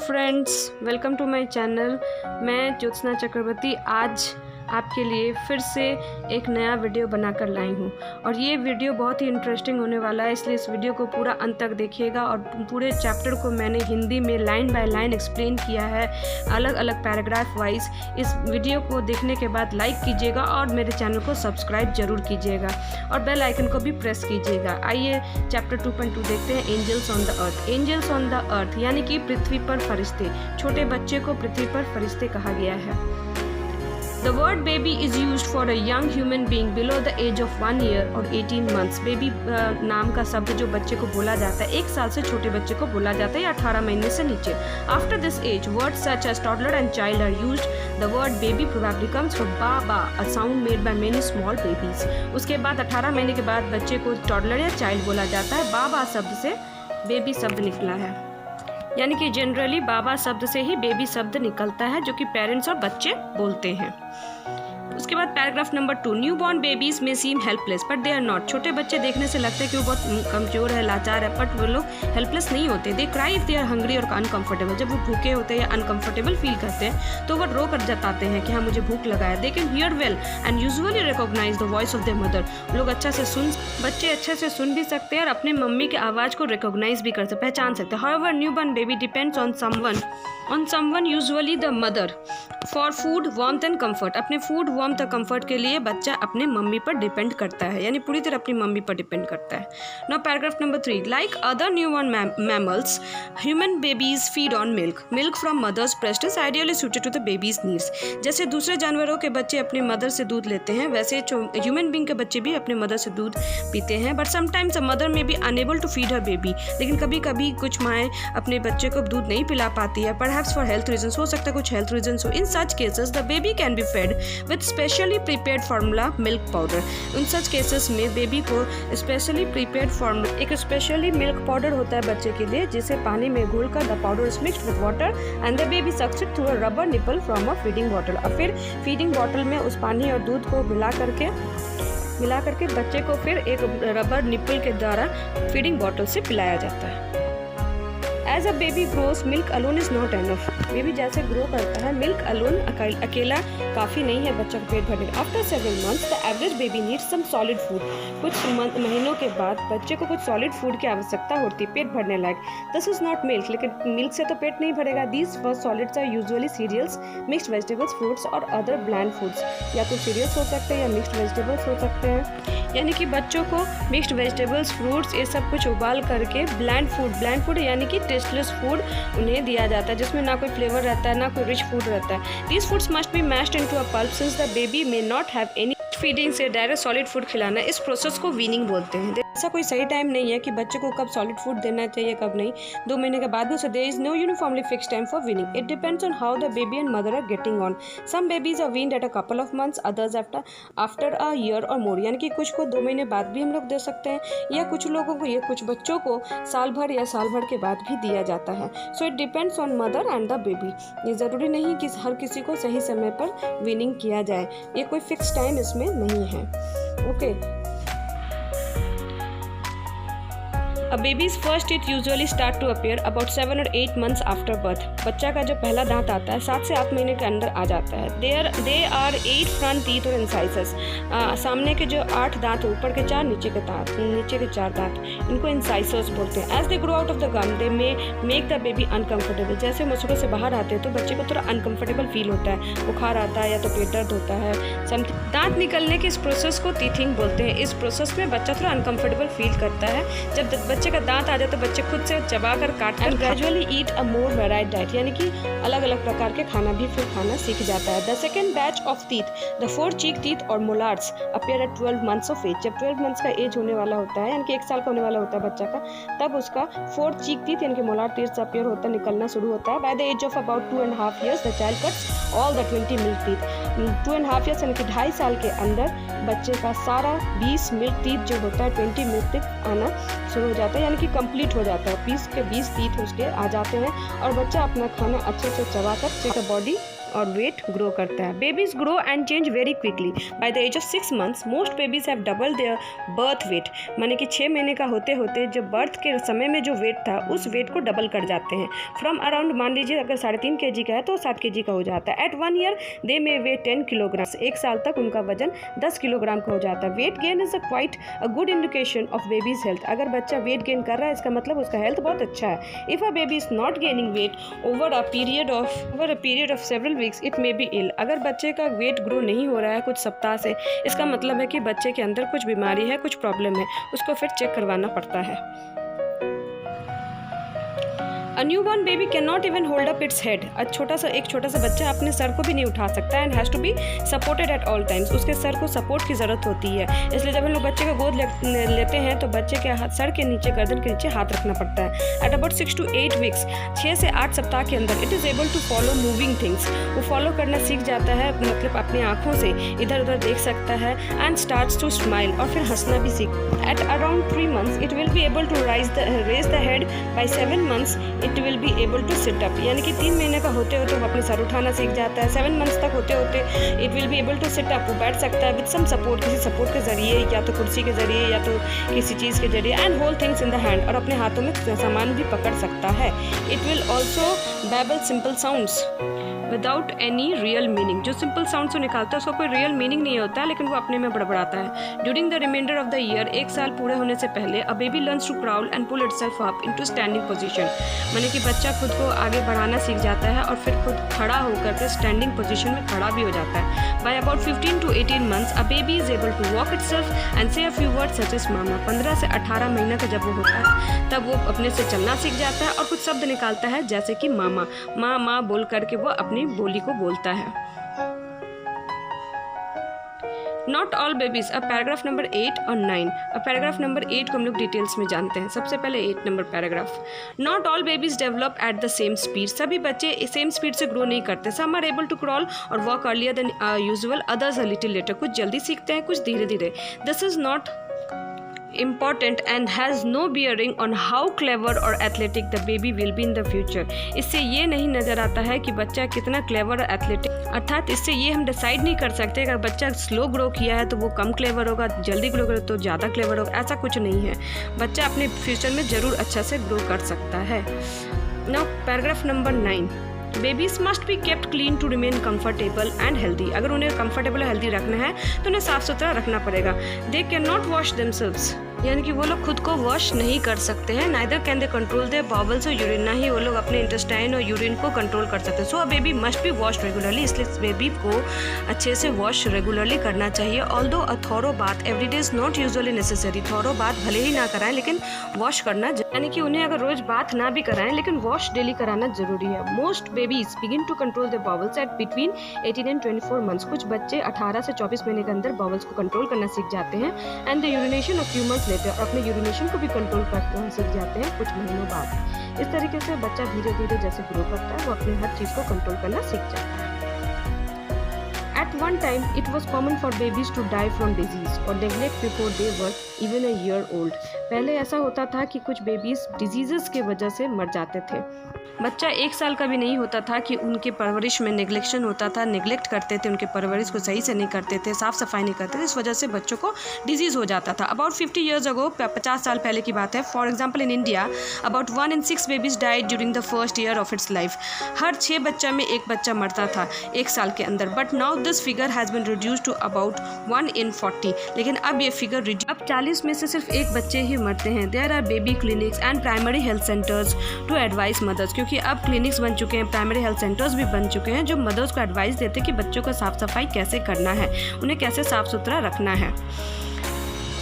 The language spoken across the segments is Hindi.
Friends, welcome to my channel. मैं ज्योत्सना चक्रवर्ती आज आपके लिए फिर से एक नया वीडियो बनाकर लाई हूँ और ये वीडियो बहुत ही इंटरेस्टिंग होने वाला है, इसलिए इस वीडियो को पूरा अंत तक देखिएगा। और पूरे चैप्टर को मैंने हिंदी में लाइन बाय लाइन एक्सप्लेन किया है, अलग अलग पैराग्राफ वाइज। इस वीडियो को देखने के बाद लाइक कीजिएगा और मेरे चैनल को सब्सक्राइब जरूर कीजिएगा और बेल आइकन को भी प्रेस कीजिएगा। आइए चैप्टर 2.2 देखते हैं, angels on the earth. Angels on the earth यानी कि पृथ्वी पर फरिश्ते। छोटे बच्चे को पृथ्वी पर फरिश्ते कहा गया है। The word baby is used for a young human being below the age of 1 year or 18 months. Baby नाम का शब्द जो बच्चे को बोला जाता है, 1 साल से छोटे बच्चे को बोला जाता है या 18 महीने से नीचे। After this age, words such as toddler and child are used. The word baby probably comes from baba, a sound made by many small babies. उसके बाद 18 महीने के बाद बच्चे को toddler या child बोला जाता है। बाबा शब्द से बेबी शब्द निकला है, यानी कि जनरली बाबा शब्द से ही बेबी शब्द निकलता है जो कि पेरेंट्स और बच्चे बोलते हैं। उसके बाद paragraph number 2, new born babies में seem helpless but they are not. छोटे बच्चे देखने से लगते हैं कि वो बहुत कमजोर है, लाचार है, बट वो लोग हेल्पलेस नहीं होते। They cry if they are hungry और अनकंफर्टेबल। जब वो भूखे होते हैं या अनकंफर्टेबल फील करते हैं तो वो रो कर जताते हैं कि हाँ मुझे भूख लगा है। They can hear well and usually recognise the voice of their mother. लोग बच्चे अच्छे से सुन भी सकते हैं और अपने मम्मी की आवाज़ को रिकॉग्नाइज भी कर सकते, पहचान सकते हैं। However new born baby depends on someone usually the mother for food warmth and comfort. अपने फूड वार्मथ और कंफर्ट के लिए बच्चा अपने मम्मी पर डिपेंड करता है, यानी पूरी तरह अपनी मम्मी पर डिपेंड करता है। Now paragraph number 3, like other newborn mammals human babies feed on milk from mother's breast is ideally suited to the babies needs. जैसे दूसरे जानवरों के बच्चे अपने मदर से दूध लेते हैं, वैसे ह्यूमन बींग के बच्चे भी अपने मदर से दूध पीते हैं। But sometimes a mother may be unable to feed her baby. लेकिन कभी कभी कुछ माएँ अपने बच्चे को दूध नहीं पिला पाती है, परहैप्स फॉर हेल्थ रीजन। हो सकता है कुछ हेल्थ रीजन हो। In such cases the baby can be fed with specially prepared formula milk powder. उन सच केसेस में बेबी को स्पेशली प्रीपेड फार्मूला, एक स्पेशली मिल्क पाउडर होता है बच्चे के लिए, जिसे पानी में घोलकर the powder is mixed with water and the baby sucks it through a rubber nipple from a feeding bottle. और फिर फीडिंग बॉटल में उस पानी और दूध को मिला करके बच्चे को फिर एक रबर निपल के द्वारा फीडिंग बॉटल से पिलाया जाता है। As a baby grows milk alone is not enough. Baby जैसे ग्रो करता है, मिल्क अलोन अकेला काफ़ी नहीं है बच्चा को पेट भरने। After 7 months the average baby needs some solid food. कुछ महीनों के बाद बच्चे को कुछ सॉलिड फूड की आवश्यकता होती है पेट भरने लायक। दिस इज नॉट मिल्क, लेकिन मिल्क से तो पेट नहीं भरेगा। These first solids are usually cereals, mixed vegetables, fruits और अदर ब्लैंड फूड्स। या तो सीरियल्स हो सकते हैं या मिक्स्ड वेजिटेबल्स हो सकते हैं, यानी कि बच्चों को मिक्स्ड वेजिटेबल्स, फ्रूट्स ये सब कुछ उबाल करके ब्लैंड फूड यानी कि टेस्टलेस फूड उन्हें दिया जाता है, जिसमें ना कोई फ्लेवर रहता है ना कोई रिच फूड रहता है। These foods must be mashed into a pulp since the baby may not have any feeding से डायरेक्ट सॉलिड फूड खिलाना। इस प्रोसेस को वीनिंग बोलते हैं। ऐसा कोई सही टाइम नहीं है कि बच्चे को कब सॉलिड फूड देना चाहिए कब नहीं। 2 महीने के बाद भी उसे there is no uniformly fixed time for weaning. It depends on how the baby and mother are getting on. Some babies are weaned at a couple of months, others after a year or more. यानी कि कुछ को 2 महीने बाद भी हम लोग दे सकते हैं, या कुछ लोगों को, कुछ बच्चों को साल भर के बाद भी दिया जाता है। So it depends on mother and the baby. ये ज़रूरी नहीं कि हर किसी को सही समय पर वीनिंग किया जाए, ये कोई फिक्स टाइम इसमें नहीं है। Okay. A baby's first teeth usually start to appear about 7 or 8 months after birth. बच्चा का जो पहला दांत आता है 7 से 8 महीने के अंदर आ जाता है। They are 8 front teeth or incisors. सामने के जो 8 दांत, ऊपर के 4, नीचे के 4 दांत, इनको incisors बोलते हैं। As they grow out of the gum, they may make the baby uncomfortable. जैसे मसूड़ों से बाहर आते हैं तो बच्चे को थोड़ा अनकंफर्टेबल फील होता है, बुखार आता है या तो पेट दर्द होता है। दांत निकलने के इस प्रोसेस को टीथिंग बोलते हैं। इस प्रोसेस में बच्चा थोड़ा अनकंफर्टेबल फील करता है। जब बच्चे का दांत आ जाए तो बच्चे खुद से चबाकर काटकर ग्रेजुअली ईट अ मोर वेराइड डाइट, यानी कि अलग अलग प्रकार के खाना भी फिर खाना सीख जाता है। The second batch of teeth, the 4 cheek teeth और molars appear at 12 months of age. जब 12 months का एज होने वाला होता है, यानी कि 1 साल का होने वाला होता है बच्चा का, तब उसका 4 चीक टीथ यानी कि मोलार टीथ अपीयर होता है, निकलना शुरू होता है। By the age of about 2.5 years the child cuts all the 20 milk teeth. 2.5 years यानी कि 2.5 साल के अंदर बच्चे का सारा 20 मिल्क टीथ जो होता है 20 मिल्क टीथ आना शुरू हो जाता है, यानी कि कंप्लीट हो जाता है। 20 के 20 टीथ उसके आ जाते हैं और बच्चा अपना खाना अच्छे से चबाकर बॉडी और वेट ग्रो करता है। Babies grow and change very quickly. By the age of 6 months most babies have double their birth weight, माने कि 6 महीने का होते होते जो बर्थ के समय में जो वेट था उस वेट को डबल कर जाते हैं। फ्रॉम अराउंड, मान लीजिए अगर 3.5 kg का है तो 7 kg का हो जाता है। एट 1 year दे मे वेट 10 किलोग्राम। 1 साल तक उनका वजन 10 किलोग्राम का हो जाता है। Weight gain is quite a good indication of babies health. अगर बच्चा वेट गेन कर रहा है इसका मतलब उसका हेल्थ बहुत अच्छा है। If a baby is not gaining weight over a period of several weeks it may be ill. अगर बच्चे का वेट ग्रो नहीं हो रहा है कुछ सप्ताह से, इसका मतलब है कि बच्चे के अंदर कुछ बीमारी है, कुछ प्रॉब्लम है, उसको फिर चेक करवाना पड़ता है। A newborn baby cannot even hold up its head. एक छोटा सा बच्चा अपने सर को भी नहीं उठा सकता है and has to be supported at all times. उसके सर को सपोर्ट की ज़रूरत होती है, इसलिए जब हम लोग बच्चे को गोद लेते हैं तो बच्चे के सर के नीचे, गर्दन के नीचे हाथ रखना पड़ता है। At about 6 to 8 weeks, 6 से 8 सप्ताह के अंदर it is able to follow moving things. वो फॉलो करना सीख जाता है, मतलब अपनी आँखों से इधर उधर देख सकता है and starts to smile, और फिर हंसना भी सीख। At around 3 months, it will be able to raise the head. By 7 months, it will be able to sit up, यानी कि 3 महीने का होते होते वो अपने सर उठाना सीख जाता है। 7 months तक होते होते it will be able to sit up, वो बैठ सकता है विद सम सपोर्ट, किसी सपोर्ट के जरिए, या तो कुर्सी के जरिए या तो किसी चीज़ के जरिए। And hold things in the hand, और अपने हाथों में सामान भी पकड़ सकता है। It will also babble simple sounds without any real meaning. जो सिंपल साउंड्स वो निकालता है उसका कोई रियल मीनिंग नहीं होता है, लेकिन वो अपने में बड़बड़ाता है। During the remainder of the year, 1 साल पूरे होने से पहले, a baby learns to crawl and pull itself up into standing position, माने कि बच्चा खुद को आगे बढ़ाना सीख जाता है और फिर खुद खड़ा होकर के स्टैंडिंग पोजीशन में खड़ा भी हो जाता है। By about 15 to 18 months, a baby is able to walk itself and say a few words such as mama. 15 से 18 महीने का जब वो होता है तब वो अपने से चलना सीख जाता है और कुछ शब्द निकालता है जैसे कि मामा, माँ माँ बोल करके वो अपनी बोली को बोलता है। नॉट ऑल बेबीज, अब पैराग्राफ नंबर 8 और 9। अब पैराग्राफ नंबर 8 को हम लोग डिटेल्स में जानते हैं। सबसे पहले 8 number paragraph. Not all babies develop at the same speed, सभी बच्चे सेम स्पीड से ग्रो नहीं करते। Some are able to crawl और walk earlier than usual, others a little later. कुछ जल्दी सीखते हैं, कुछ धीरे धीरे। This is not important and has no bearing on how clever or athletic the baby will be in the future. इससे ये नहीं नज़र आता है कि बच्चा कितना क्लेवर और एथलेटिक, अर्थात इससे ये हम डिसाइड नहीं कर सकते अगर बच्चा स्लो ग्रो किया है तो वो कम क्लेवर होगा, जल्दी ग्रो करे तो ज़्यादा क्लेवर होगा, ऐसा कुछ नहीं है। बच्चा अपने फ्यूचर में ज़रूर अच्छा से ग्रो कर सकता है। Now paragraph number 9। Babies must be kept clean to remain comfortable and healthy. अगर उन्हें कंफर्टेबल और हेल्दी रखना है तो उन्हें साफ सुथरा रखना पड़ेगा। They can not wash themselves, यानी कि वो लोग खुद को वॉश नहीं कर सकते हैं। Neither can they control their bowels और यूरिन, ना ही वो लोग अपने इंटेस्टाइन और यूरिन को कंट्रोल कर सकते हैं। So a baby must be wash regularly, इसलिए इस बेबी को अच्छे से वॉश रेगुलरली करना चाहिए। Although a thorough bath every day is not usually necessary. Thorough bath भले ही ना कराएं लेकिन वॉश करना, यानी कि उन्हें अगर रोज बाथ ना भी कराएं लेकिन वॉश डेली कराना जरूरी है। Most babies begin to control their bowels at between 18 and 24 months। कुछ बच्चे 18 से 24 महीने के अंदर बॉवल्स को कंट्रोल करना सीख जाते हैं। And the urination of few months later, और अपने यूरिनेशन को भी कंट्रोल करते सीख जाते हैं कुछ महीनों बाद। इस तरीके से बच्चा धीरे धीरे जैसे ग्रो करता है वो अपने हर चीज़ को कंट्रोल करना सीख जाता है। At one time, it was common for babies to die from disease or neglect before they were even a year old. पहले ऐसा होता था कि कुछ बेबीज डिजीजेस के वजह से मर जाते थे। बच्चा 1 साल का भी नहीं होता था कि उनके परवरिश में नेग्लेक्शन होता था, नेग्लेक्ट करते थे, उनके परवरिश को सही से नहीं करते थे, साफ़ सफाई नहीं करते थे, इस वजह से बच्चों को डिजीज़ हो जाता था। अबाउट 50 years ago, 50 साल पहले की बात है। For example in India about 1 in 6 babies died during the first year of its life. हर 6 बच्चा में एक बच्चा मरता था 1 साल के अंदर। But now this figure has been reduce to about 1 in 40। लेकिन अब ये फिगर अब 40 में से सिर्फ एक बच्चे ही मरते हैं। There are baby clinics and primary health centres to advise mothers, क्योंकि अब क्लिनिक्स बन चुके हैं, प्राइमरी हेल्थ सेंटर्स भी बन चुके हैं जो मदर्स को एडवाइस देते हैं कि बच्चों को साफ सफाई कैसे करना है, उन्हें कैसे साफ सुथरा रखना है।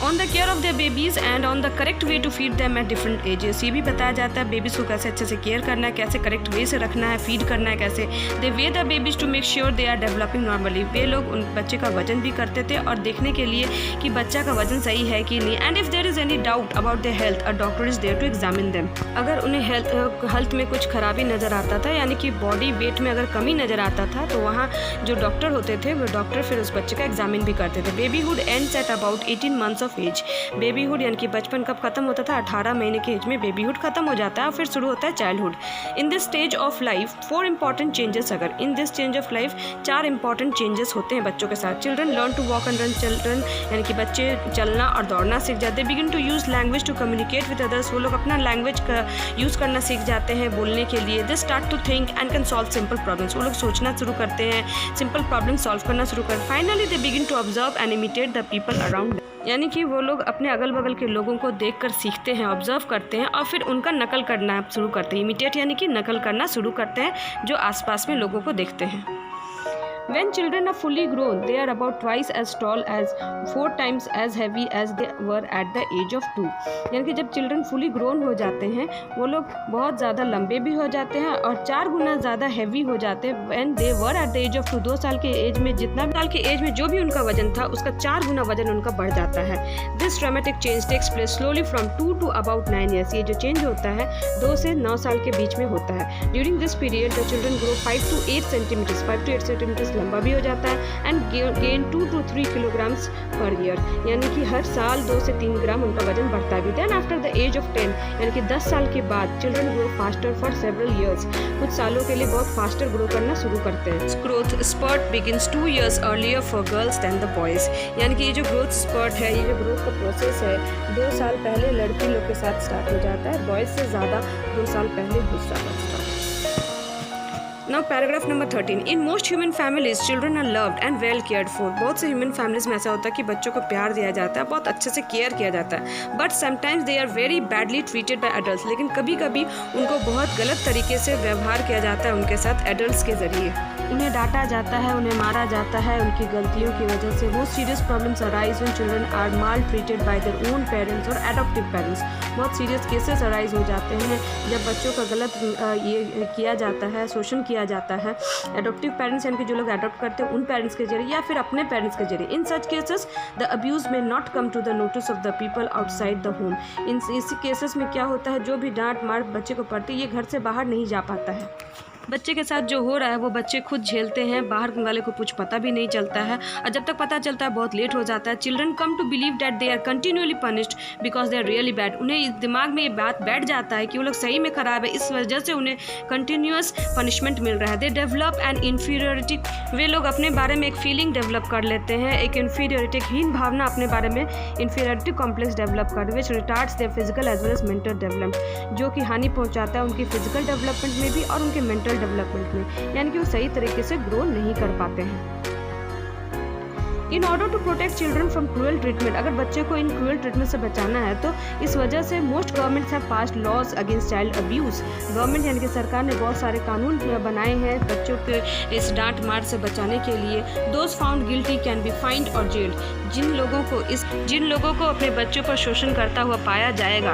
On the care of their babies and on the correct way to feed them at different ages. ये भी बताया जाता है बेबीज़ को कैसे अच्छे से केयर करना है, कैसे करेक्ट वे से रखना है, फीड करना है कैसे। They weigh the babies to make sure they are developing normally. वे लोग उन बच्चे का वजन भी करते थे और देखने के लिए कि बच्चा का वजन सही है कि नहीं। And if there is any doubt about their health a doctor is there to examine them. अगर उन्हें हेल्थ में कुछ खराबी नज़र आता था, यानी कि बॉडी वेट में अगर कमी नज़र आता था, तो वहाँ जो डॉक्टर होते थे वो डॉक्टर फिर उस बच्चे का एग्जामिन भी करते थे। Babyhood ends at about 18 months of age. Babyhood यानी कि बचपन कब खत्म होता था? 18 महीने की एज में बेबीहुड खत्म हो जाता है और फिर शुरू होता है childhood. In this stage of life 4 important changes अगर in this change of life 4 important changes होते हैं बच्चों के साथ। Children learn to walk and run, children यानी कि बच्चे चलना और दौड़ना सीख जाते हैं। Begin to use language to communicate with others, वो लोग अपना लैंग्वेज का यूज़ करना सीख जाते हैं बोलने के लिए। They start to think and can solve simple problems, वो लोग सोचना शुरू करते हैं, सिंपल प्रॉब्लम सॉल्व करना शुरू करते हैं। Finally they begin to observe and imitate the people around, यानी कि वो लोग अपने अगल बगल के लोगों को देखकर सीखते हैं, ऑब्जर्व करते हैं और फिर उनका नकल करना शुरू करते हैं। इमिटेट यानी कि नकल करना शुरू करते हैं जो आसपास में लोगों को देखते हैं। When children are fully grown, they are about twice as tall as 4 times as heavy as they were at the age of 2। यानी कि जब चिल्ड्रन फुली ग्रोन हो जाते हैं वो लोग बहुत ज़्यादा लंबे भी हो जाते हैं और 4 गुना ज़्यादा हैवी हो जाते हैं। When they were at the age of 2, 2 साल के एज में जितना साल के एज में जो भी उनका वजन था उसका 4 गुना वजन उनका बढ़ जाता है। This dramatic change takes place slowly from 2 to about 9 years। ये जो चेंज होता है 2 से 9 साल के बीच में होता है। During this period the children grow 5 to 8 centimeters, 5 to 8 centimeters लंबा भी हो जाता है and gain 2 to 3 kilograms per year, यानी कि हर साल 2 से 3 ग्राम उनका वजन बढ़ता भी। Then after the age of 10 यानी कि 10 साल के बाद children grow faster for several years, कुछ सालों के लिए बहुत फास्टर ग्रो करना शुरू करते हैं। Growth spurt begins 2 years earlier for girls than the boys, यानी कि ये जो ग्रोथ स्पर्ट है, ये जो ग्रोथ का प्रोसेस है 2 साल पहले लड़की लोग के साथ स्टार्ट हो जाता है, बॉयज़ से ज़्यादा 2 साल पहले दूसरा बचता है। Now paragraph number 13. In most human families, children are loved and well cared for। बहुत से ह्यूमन फैमिलीज में ऐसा होता है कि बच्चों को प्यार दिया जाता है, बहुत अच्छे से केयर किया जाता है। But sometimes they are very badly treated by adults, लेकिन कभी कभी उनको बहुत गलत तरीके से व्यवहार किया जाता है उनके साथ एडल्ट्स के ज़रिए। उन्हें डांटा जाता है, उन्हें मारा जाता है उनकी गलतियों की वजह से। वो serious problems arise when children are maltreated by their own parents और एडॉप्टिव पेरेंट्स। बहुत सीरियस केसेस अराइज हो जाते हैं जब बच्चों का गलत ये किया जाता है, शोषण किया जाता है एडॉप्टिव पेरेंट्स यानी कि जो लोग एडॉप्ट करते हैं उन पेरेंट्स के जरिए या फिर अपने पेरेंट्स के जरिए। In such cases the abuse may not come to the notice of the people outside the home. इसी केसेस में क्या होता है, जो भी डांट मार बच्चे को पड़ती है ये घर से बाहर नहीं जा पाता है। बच्चे के साथ जो हो रहा है वो बच्चे खुद झेलते हैं, बाहर वाले को कुछ पता भी नहीं चलता है और जब तक पता चलता है बहुत लेट हो जाता है। Children come to believe that they are continuously punished because they are really bad. उन्हें इस दिमाग में ये बात बैठ जाता है कि वो लोग सही में ख़राब है, इस वजह से उन्हें कंटिन्यूअस पनिशमेंट मिल रहा है। दे डेवलप एन इन्फीरियरिटी, वे लोग अपने बारे में एक फीलिंग डेवलप कर लेते हैं, एक इन्फीरियरिटी, एक हीन भावना अपने बारे में, इन्फीरियरिटी कॉम्प्लेक्स डेवलप कर which retards their physical as well as mental development, जो कि हानि पहुँचाता है उनकी फिजिकल डेवलपमेंट में भी और उनके मेंटल डेवलपमेंट में, यानी कि वो सही तरीके से ग्रो नहीं कर पाते हैं। In order to protect children from cruel treatment, अगर बच्चे को इन क्रूअल ट्रीटमेंट से बचाना है तो इस वजह से most governments have passed laws against child abuse. Government यानी कि सरकार ने बहुत सारे कानून बनाए हैं बच्चों के इस डांट मार से बचाने के लिए। Those found guilty can be find और जेल्ड, जिन लोगों को अपने बच्चों पर शोषण करता हुआ पाया जाएगा।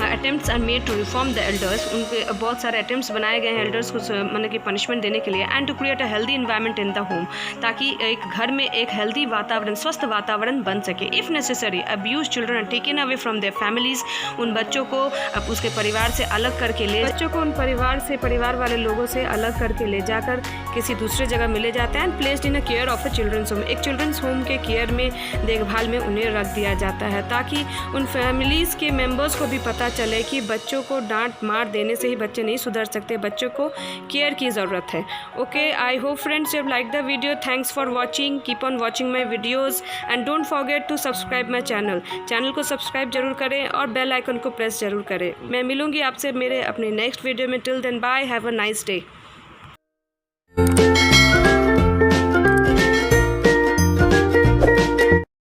Attempts are made to reform the elders, उनके बहुत सारे अटेम्प्ट्स बनाए गए हैं एल्डर्स को मतलब कि पनिशमेंट देने के लिए। And to create a healthy environment in the home, ताकि एक घर में एक हेल्दी वातावरण, स्वस्थ वातावरण बन सके। If necessary abused children are taken away from their families, उन बच्चों को उसके परिवार से अलग करके बच्चों को उन परिवार वाले लोगों से अलग करके ले जाकर किसी दूसरे जगह मिले जाते हैं। And placed in a care of a children's home, एक चिल्ड्रंस होम के केयर में देखभाल में उन्हें रख दिया जाता है ताकि उन फैमिलीज़ के मेंबर्स को भी पता चले कि बच्चों को डांट मार देने से ही बच्चे नहीं सुधर सकते, बच्चों को केयर की ज़रूरत है। Okay, I hope friends you like the video. Thanks for watching, keep on watching my videos and don't forget to subscribe my channel को सब्सक्राइब जरूर करें और बेल आइकन को प्रेस जरूर करें। मैं मिलूंगी आपसे मेरे अपने नेक्स्ट वीडियो में। Till then bye, have a nice day.